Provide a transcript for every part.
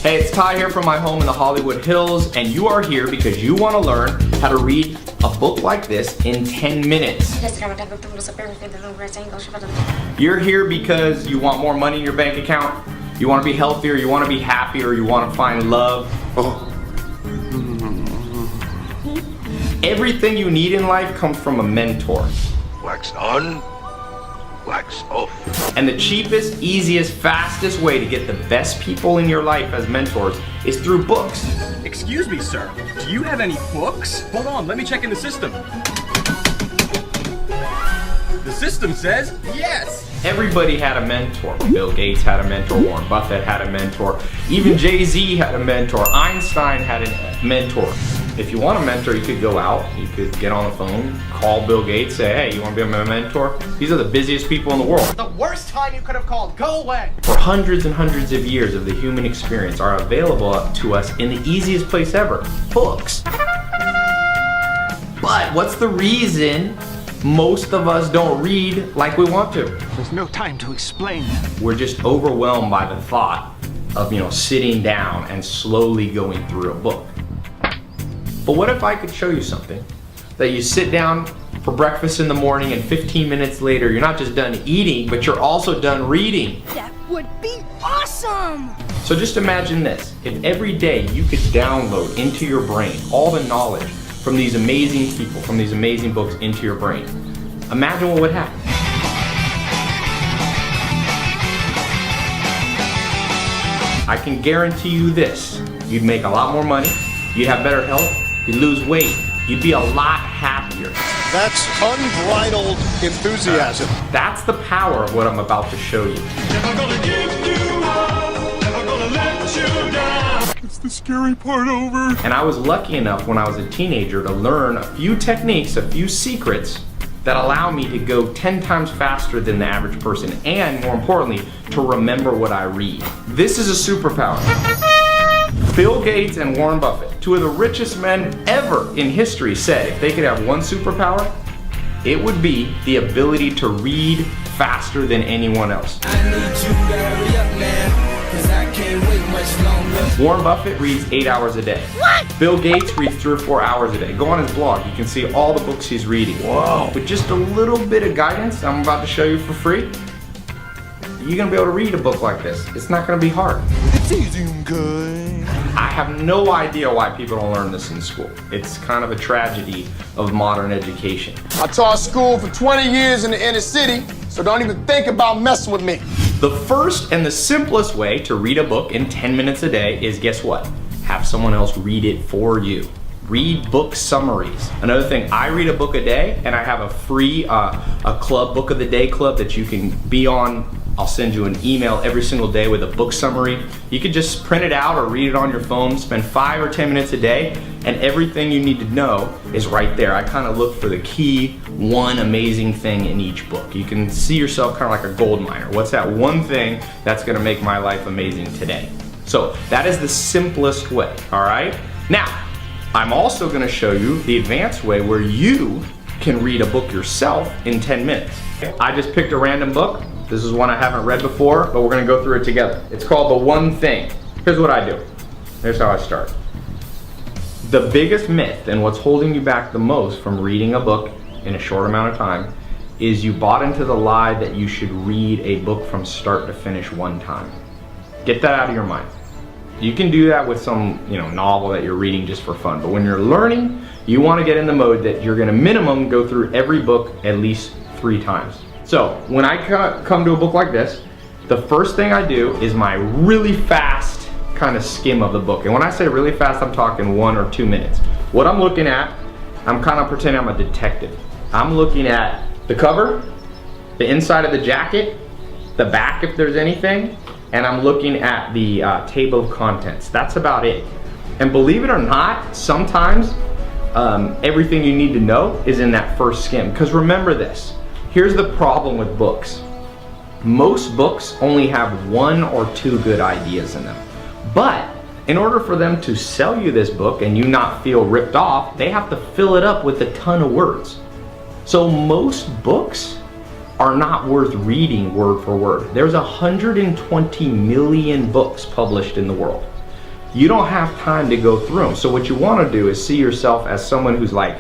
Hey, it's Ty here from my home in the Hollywood Hills, and you are here because you want to learn how to read a book like this in 10 minutes. You're here because you want more money in your bank account, you want to be healthier, you want to be happier, you want to find love. Everything you need in life comes from a mentor. Wax on, wax off. And the cheapest, easiest, fastest way to get the best people in your life as mentors is through books. Excuse me, sir. Do you have any books? Hold on, let me check in the system. The system says yes. Everybody had a mentor. Bill Gates had a mentor, Warren Buffett had a mentor, even Jay-Z had a mentor, Einstein had a mentor. If you want a mentor, you could go out, you could get on the phone, call Bill Gates, say, hey, you want to be my mentor? These are the busiest people in the world. The worst time you could have called, go away. For hundreds and hundreds of years of the human experience are available to us in the easiest place ever, books. But what's the reason most of us don't read like we want to? There's no time to explain. We're just overwhelmed by the thought of, sitting down and slowly going through a book. But what if I could show you something that you sit down for breakfast in the morning and 15 minutes later you're not just done eating, but you're also done reading? That would be awesome! So just imagine this. If every day you could download into your brain all the knowledge from these amazing people, from these amazing books into your brain, imagine what would happen. I can guarantee you this. You'd make a lot more money, you'd have better health, you'd lose weight, you'd be a lot happier. That's unbridled enthusiasm. That's the power of what I'm about to show you. Never gonna give you up, never gonna let you down. It's the scary part over. And I was lucky enough when I was a teenager to learn a few techniques, a few secrets that allow me to go 10 times faster than the average person, and more importantly, to remember what I read. This is a superpower. Bill Gates and Warren Buffett, two of the richest men ever in history, said if they could have one superpower, it would be the ability to read faster than anyone else. I need you to hurry up now, 'cause I can't wait much longer. Warren Buffett reads 8 hours a day. What? Bill Gates reads 3 or 4 hours a day. Go on his blog, you can see all the books he's reading. Whoa. With just a little bit of guidance I'm about to show you for free, you're gonna be able to read a book like this. It's not gonna be hard. It's easy and good. I have no idea why people don't learn this in school. It's kind of a tragedy of modern education. I taught school for 20 years in the inner city, so don't even think about messing with me. The first and the simplest way to read a book in 10 minutes a day is, guess what? Have someone else read it for you. Read book summaries. Another thing, I read a book a day, and I have a free a club, Book of the Day club, that you can be on. I'll send you an email every single day with a book summary. You could just print it out or read it on your phone, spend 5 or 10 minutes a day, and everything you need to know is right there. I kind of look for the key one amazing thing in each book. You can see yourself kind of like a gold miner. What's that one thing that's gonna make my life amazing today? So that is the simplest way, all right? Now, I'm also gonna show you the advanced way where you can read a book yourself in 10 minutes. I just picked a random book. This is one I haven't read before, but we're gonna go through it together. It's called The One Thing. Here's what I do. Here's how I start. The biggest myth and what's holding you back the most from reading a book in a short amount of time is you bought into the lie that you should read a book from start to finish one time. Get that out of your mind. You can do that with some, novel that you're reading just for fun, but when you're learning, you want to get in the mode that you're gonna minimum go through every book at least 3 times. So when I come to a book like this, the first thing I do is my really fast kind of skim of the book. And when I say really fast, I'm talking 1 or 2 minutes. What I'm looking at, I'm kind of pretending I'm a detective. I'm looking at the cover, the inside of the jacket, the back if there's anything, and I'm looking at the table of contents. That's about it. And believe it or not, sometimes everything you need to know is in that first skim. Because remember this, here's the problem with books. Most books only have 1 or 2 good ideas in them. But in order for them to sell you this book and you not feel ripped off, they have to fill it up with a ton of words. So most books are not worth reading word for word. There's 120 million books published in the world. you don't have time to go through them. So what you want to do is see yourself as someone who's like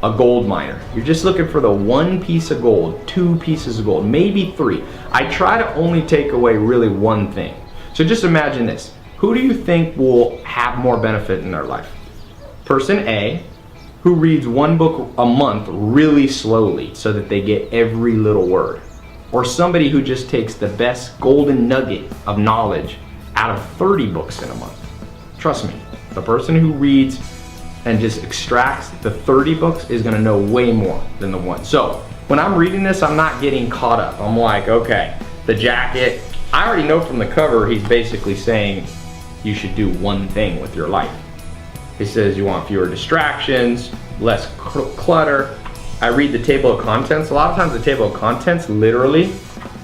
a gold miner. You're just looking for the one piece of gold, 2 pieces of gold, maybe 3. I try to only take away really one thing. So just imagine this. Who do you think will have more benefit in their life? Person A, who reads 1 book a month really slowly so that they get every little word. Or somebody who just takes the best golden nugget of knowledge out of 30 books in a month. Trust me, the person who reads and just extracts the 30 books is gonna know way more than the one. So when I'm reading this, I'm not getting caught up. I'm like, okay, the jacket, I already know from the cover, he's basically saying you should do one thing with your life. He says you want fewer distractions, less clutter. I read the table of contents. A lot of times the table of contents literally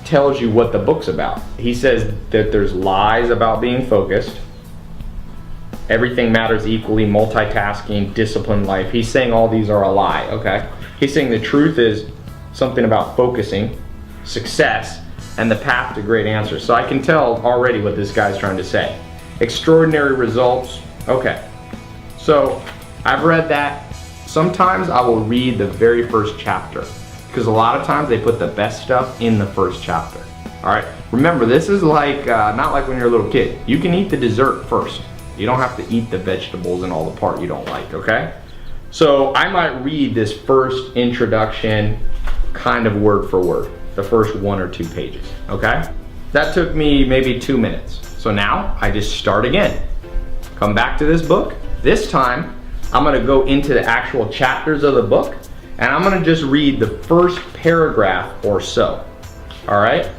tells you what the book's about. He says that there's lies about being focused, everything matters equally, multitasking, disciplined life. He's saying all these are a lie, okay? He's saying the truth is something about focusing, success, and the path to great answers. So I can tell already what this guy's trying to say. Extraordinary results, okay. So I've read that. Sometimes I will read the very first chapter because a lot of times they put the best stuff in the first chapter. All right, remember this is like, not like when you're a little kid. You can eat the dessert first. You don't have to eat the vegetables and all the part you don't like, okay? So I might read this first introduction kind of word for word, the first 1 or 2 pages, okay? That took me maybe 2 minutes. So now I just start again. Come back to this book. This time, I'm gonna go into the actual chapters of the book and I'm gonna just read the first paragraph or so, all right?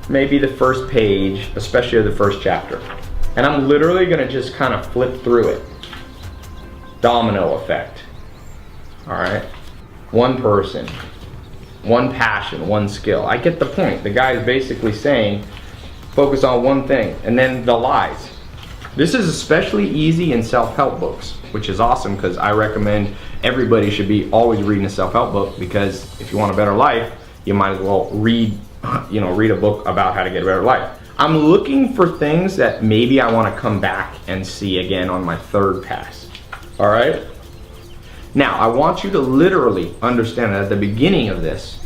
Maybe the first page, especially the first chapter. And I'm literally gonna just kind of flip through it. Domino effect, all right? One person, one passion, one skill. I get the point. The guy is basically saying, focus on one thing, and then the lies. This is especially easy in self-help books, which is awesome because I recommend everybody should be always reading a self-help book because if you want a better life, you might as well read a book about how to get a better life. I'm looking for things that maybe I want to come back and see again on my 3rd pass, all right? Now, I want you to literally understand that at the beginning of this,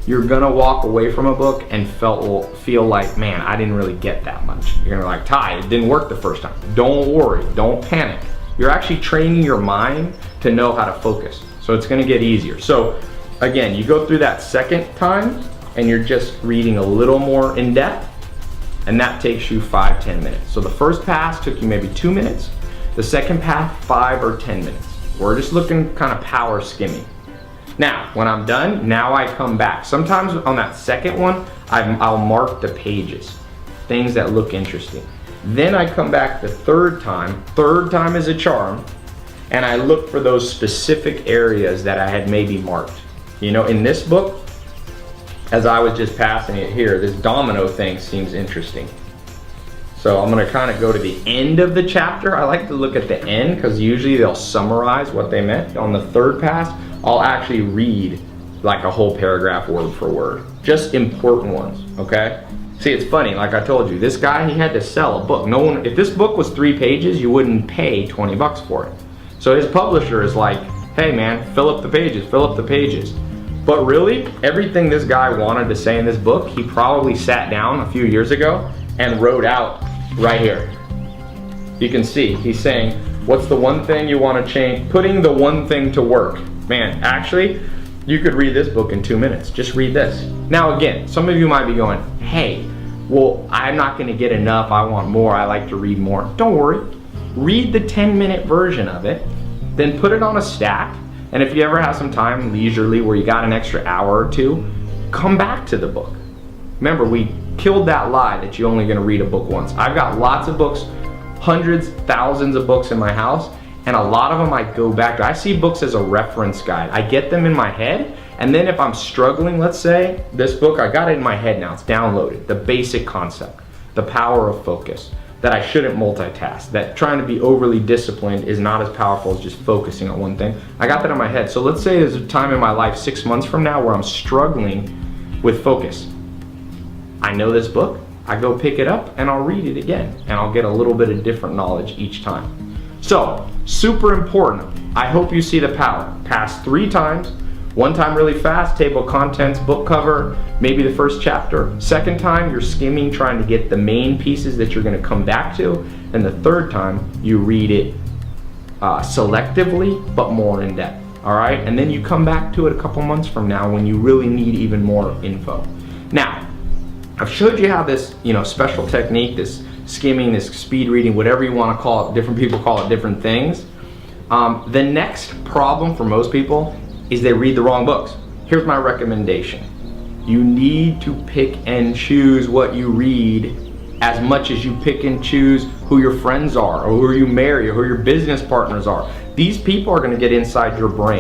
you're gonna walk away from a book and feel like, man, I didn't really get that much. You're gonna be like, Ty, it didn't work the first time. Don't worry, don't panic. You're actually training your mind to know how to focus. So it's gonna get easier. So again, you go through that second time and you're just reading a little more in depth and that takes you 5-10 minutes. So the first pass took you maybe 2 minutes. The second pass, 5 or 10 minutes. We're just looking kind of power skimming. Now, when I'm done, now I come back. Sometimes on that second one, I'll mark the pages, things that look interesting. Then I come back the 3rd time. 3rd time is a charm, and I look for those specific areas that I had maybe marked. You know, in this book, as I was just passing it here, this domino thing seems interesting. So I'm gonna kind of go to the end of the chapter. I like to look at the end because usually they'll summarize what they meant. On the 3rd pass, I'll actually read like a whole paragraph word for word. Just important ones, okay? See, it's funny, like I told you, this guy, he had to sell a book. No one, if this book was 3 pages, you wouldn't pay 20 bucks for it. So his publisher is like, hey man, fill up the pages, fill up the pages. But really, everything this guy wanted to say in this book, he probably sat down a few years ago and wrote out right here. You can see, he's saying, what's the one thing you want to change? Putting the one thing to work. Man, actually, you could read this book in 2 minutes. Just read this. Now again, some of you might be going, hey, well, I'm not gonna get enough, I want more, I like to read more. Don't worry, read the 10-minute version of it, then put it on a stack, and if you ever have some time leisurely where you got an extra hour or 2, come back to the book. Remember, we killed that lie that you're only gonna read a book once. I've got lots of books, hundreds, thousands of books in my house, and a lot of them I go back to. I see books as a reference guide. I get them in my head, and then if I'm struggling, let's say, this book, I got it in my head now, it's downloaded. The basic concept, the power of focus, that I shouldn't multitask, that trying to be overly disciplined is not as powerful as just focusing on one thing. I got that in my head. So let's say there's a time in my life 6 months from now where I'm struggling with focus. I know this book, I go pick it up and I'll read it again, and I'll get a little bit of different knowledge each time. So, super important. I hope you see the power. Pass 3 times. 1 time really fast, table of contents, book cover, maybe the first chapter. 2nd time, you're skimming, trying to get the main pieces that you're gonna come back to. And the 3rd time, you read it selectively, but more in depth, all right? And then you come back to it a couple months from now when you really need even more info. Now, I've showed you how this, special technique, this skimming, this speed reading, whatever you want to call it, different people call it different things. The next problem for most people is they read the wrong books. Here's my recommendation. You need to pick and choose what you read as much as you pick and choose who your friends are, or who you marry, or who your business partners are. These people are going to get inside your brain.